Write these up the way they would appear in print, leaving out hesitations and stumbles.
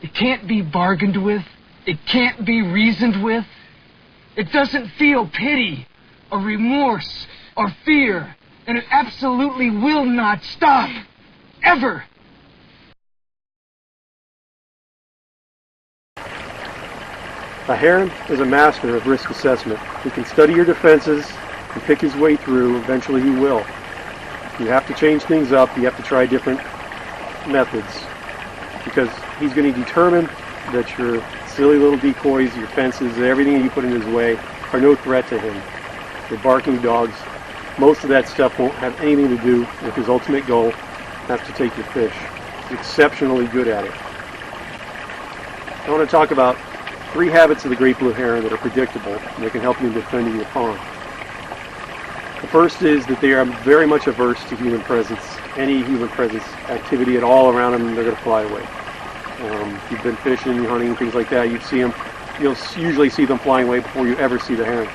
It can't be bargained with. It can't be reasoned with. It doesn't feel pity or remorse or fear, and it absolutely will not stop. Ever. A heron is a master of risk assessment. He can study your defenses and pick his way through. Eventually he will. You have to change things up. You have to try different methods, because he's going to determine that your silly little decoys, your fences, everything that you put in his way are no threat to him. The barking dogs, most of that stuff won't have anything to do with his ultimate goal, that's to take your fish. He's exceptionally good at it. I want to talk about 3 habits of the great blue heron that are predictable and that can help you in defending your pond. The first is that they are very much averse to human presence. Any human presence activity at all around them, they're going to fly away. If you've been fishing, hunting, things like that, you'll usually see them flying away before you ever see the heron.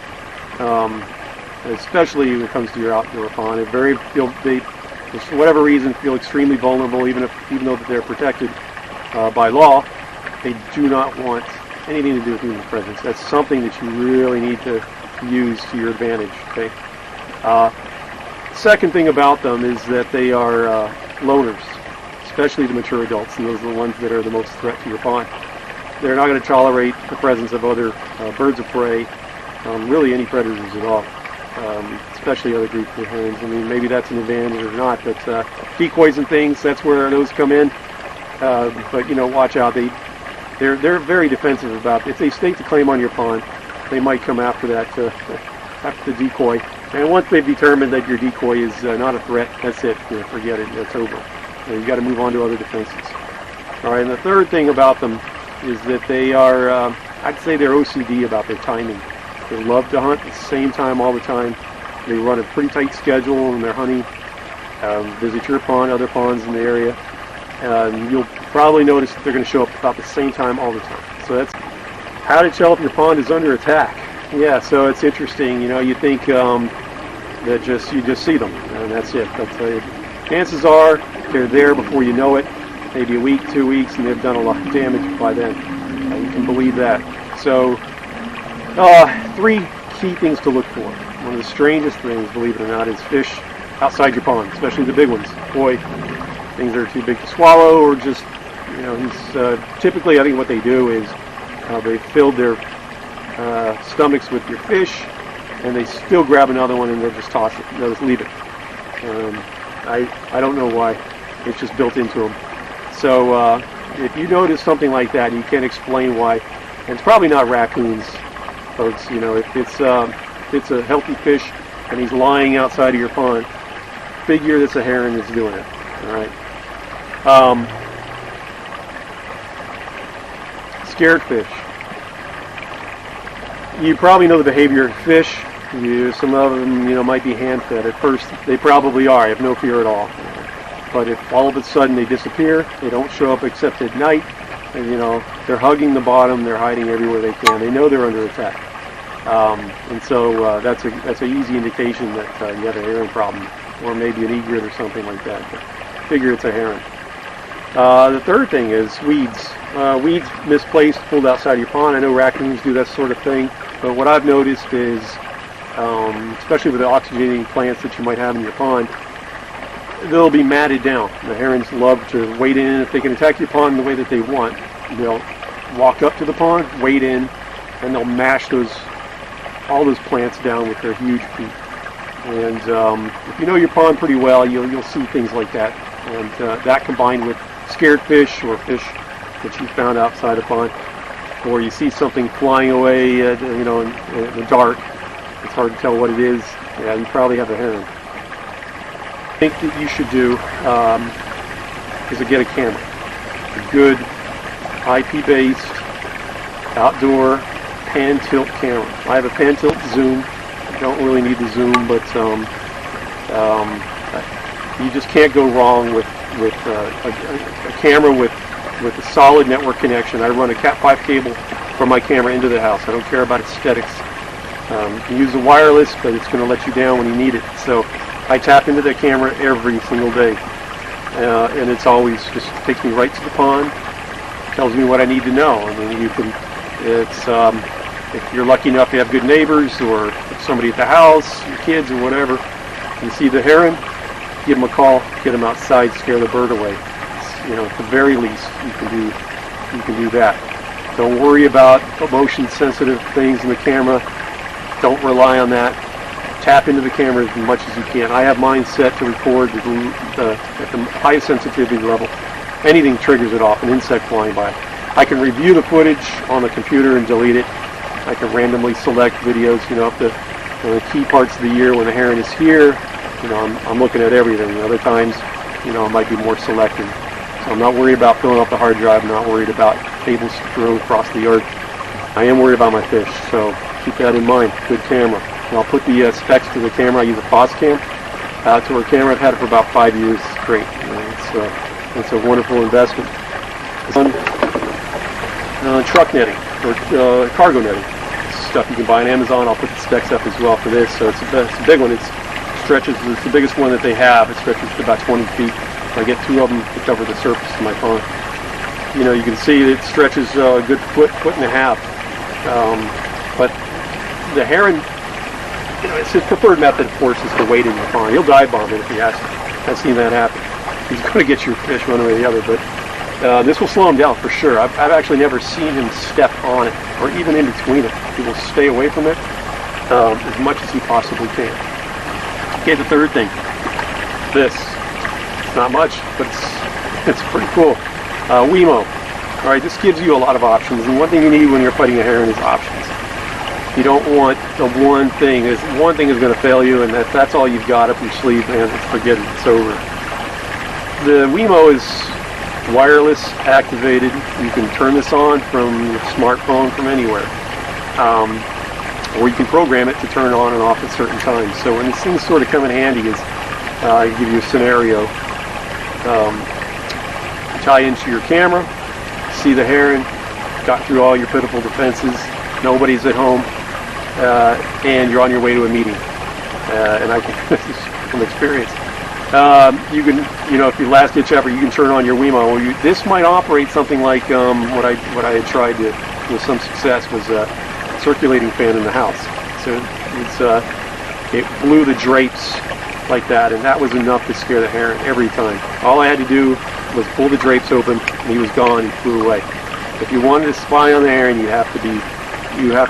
Especially when it comes to your outdoor pond. They, for whatever reason, feel extremely vulnerable, even though they're protected by law. They do not want anything to do with human presence. That's something that you really need to use to your advantage. Okay. Second thing about them is that they are loners, especially the mature adults, and those are the ones that are the most threat to your pond. They're not going to tolerate the presence of other birds of prey, really any predators at all, especially other great blue herons. I mean, maybe that's an advantage or not, but decoys and things, that's where those come in. But watch out. They're very defensive about it. If they stake the claim on your pond, they might come after that, after the decoy. And once they've determined that your decoy is not a threat, that's it. Forget it. That's over. You've got to move on to other defenses. All right. And the third thing about them is that they are, I'd say they're OCD about their timing. They love to hunt at the same time all the time. They run a pretty tight schedule when they're hunting. Visit your pond, other ponds in the area. You'll probably notice that they're going to show up about the same time all the time. So that's how to tell if your pond is under attack. Yeah, so it's interesting. You think that you just see them, and that's it. But chances are they're there before you know it. Maybe a week, 2 weeks, and they've done a lot of damage by then. You can believe that. So, 3 key things to look for. One of the strangest things, believe it or not, is fish outside your pond, especially the big ones. Boy, things are too big to swallow, or just, typically I think what they do is they filled their stomachs with your fish, and they still grab another one and they'll just toss it. They'll just leave it. I don't know why. It's just built into them. So if you notice something like that, and you can't explain why, and it's probably not raccoons, folks. If it's a healthy fish and he's lying outside of your pond, figure that's a heron that's doing it. All right. Scared fish. You probably know the behavior of fish. Some of them, might be hand-fed. At first, they probably are. I have no fear at all. But if all of a sudden they disappear, they don't show up except at night, and they're hugging the bottom, they're hiding everywhere they can. They know they're under attack, and so that's an easy indication that you have a heron problem, or maybe an egret or something like that. But figure it's a heron. The third thing is weeds. Weeds misplaced, pulled outside your pond. I know raccoons do that sort of thing, but what I've noticed is, especially with the oxygenating plants that you might have in your pond, they'll be matted down. The herons love to wade in. If they can attack your pond the way that they want, they'll walk up to the pond, wade in, and they'll mash all those plants down with their huge feet. And if you know your pond pretty well, you'll see things like that. And that combined with scared fish, or fish that you found outside the pond, or you see something flying away, in the dark, it's hard to tell what it is. Yeah, you probably have a heron. I think that you should do is to get a camera, a good IP-based outdoor pan tilt camera. I have a pan tilt zoom. I don't really need the zoom, but you just can't go wrong with a camera with a solid network connection. I run a Cat 5 cable from my camera into the house. I don't care about aesthetics. You can use the wireless, but it's going to let you down when you need it. So I tap into the camera every single day, and it's always just takes me right to the pond, tells me what I need to know. I mean, you can, if you're lucky enough to have good neighbors or somebody at the house, your kids or whatever, you see the heron, give them a call, get them outside, scare the bird away. At the very least, you can do that. Don't worry about motion-sensitive things in the camera. Don't rely on that. Tap into the camera as much as you can. I have mine set to record at the highest sensitivity level. Anything triggers it off, an insect flying by. I can review the footage on the computer and delete it. I can randomly select videos, up to the key parts of the year when the heron is here. I'm looking at everything. Other times, I might be more selective. So I'm not worried about filling up the hard drive. I'm not worried about cables thrown across the yard. I am worried about my fish, so keep that in mind. Good camera. And I'll put the specs to the camera. I use a Foscam outdoor camera. I've had it for about 5 years. It's great. It's a wonderful investment. Truck netting or cargo netting. Stuff you can buy on Amazon. I'll put the specs up as well for this. So it's a big one. It's the biggest one that they have. It stretches to about 20 feet. I get 2 of them to cover the surface of my pond. You can see it stretches a good foot and a half. But the heron, it's his preferred method, of course, is to wade in the pond. He'll dive bomb it if he has to. I've seen that happen. He's going to get your fish one way or the other, but this will slow him down for sure. I've actually never seen him step on it or even in between it. He will stay away from it as much as he possibly can. Okay, the third thing. This. It's not much, but it's pretty cool. Wemo. All right, this gives you a lot of options, and one thing you need when you're fighting a heron is options. You don't want the one thing. One thing is going to fail you, and that's all you've got up your sleeve, man. Forget it. It's over. The Wemo is wireless activated. You can turn this on from your smartphone from anywhere, or you can program it to turn on and off at certain times. So when these things sort of come in handy is I give you a scenario. Tie into your camera, see the heron, got through all your pitiful defenses, nobody's at home, and you're on your way to a meeting. And I can, this is from experience. You can, if you last ditch effort, you can turn on your Wemo. This might operate something like what I had tried to, with some success, was a circulating fan in the house. So it blew the drapes like that, and that was enough to scare the heron every time. All I had to do was pull the drapes open, and he was gone. He flew away. If you wanted to spy on the heron, you have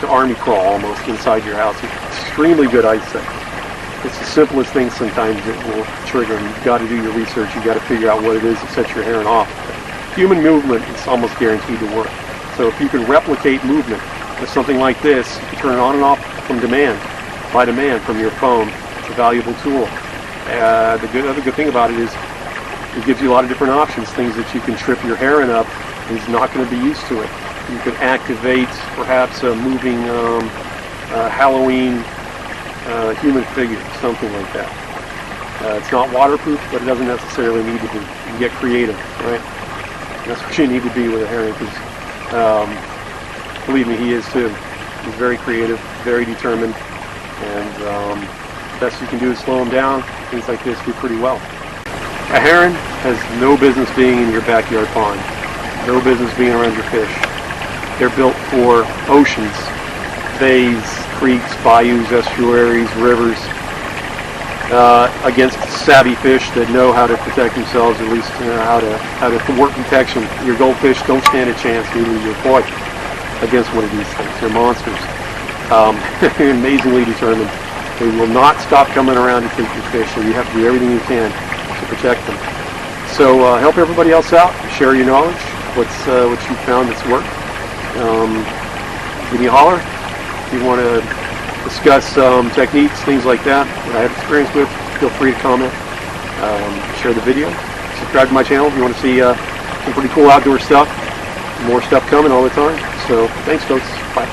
to army crawl almost inside your house. It's extremely good eyesight. It's the simplest thing sometimes that will trigger them. You've got to do your research. You've got to figure out what it is that sets your heron off. Human movement is almost guaranteed to work. So if you can replicate movement with something like this, you can turn it on and off by demand from your phone. It's a valuable tool. The other good thing about it is it gives you a lot of different options, things that you can trip your heron up, and he's not going to be used to it. You can activate perhaps a moving Halloween human figure, something like that. It's not waterproof, but it doesn't necessarily need to be. You can get creative, right? And that's what you need to be with a heron, because believe me, he is too. He's very creative, very determined, and the best you can do is slow him down. Things like this do pretty well. A heron has no business being in your backyard pond, no business being around your fish. They're built for oceans, bays, creeks, bayous, estuaries, rivers, against savvy fish that know how to protect themselves, at least how to work protection. Your goldfish don't stand a chance, neither your koi, against one of these things. They're monsters. They're amazingly determined. They will not stop coming around to take your fish, so you have to do everything you can to protect them. So help everybody else out. Share your knowledge. What you found that's worked. Give me a holler. If you want to discuss techniques, things like that I have experience with, feel free to comment. Share the video. Subscribe to my channel if you want to see some pretty cool outdoor stuff. More stuff coming all the time. So thanks, folks. Bye.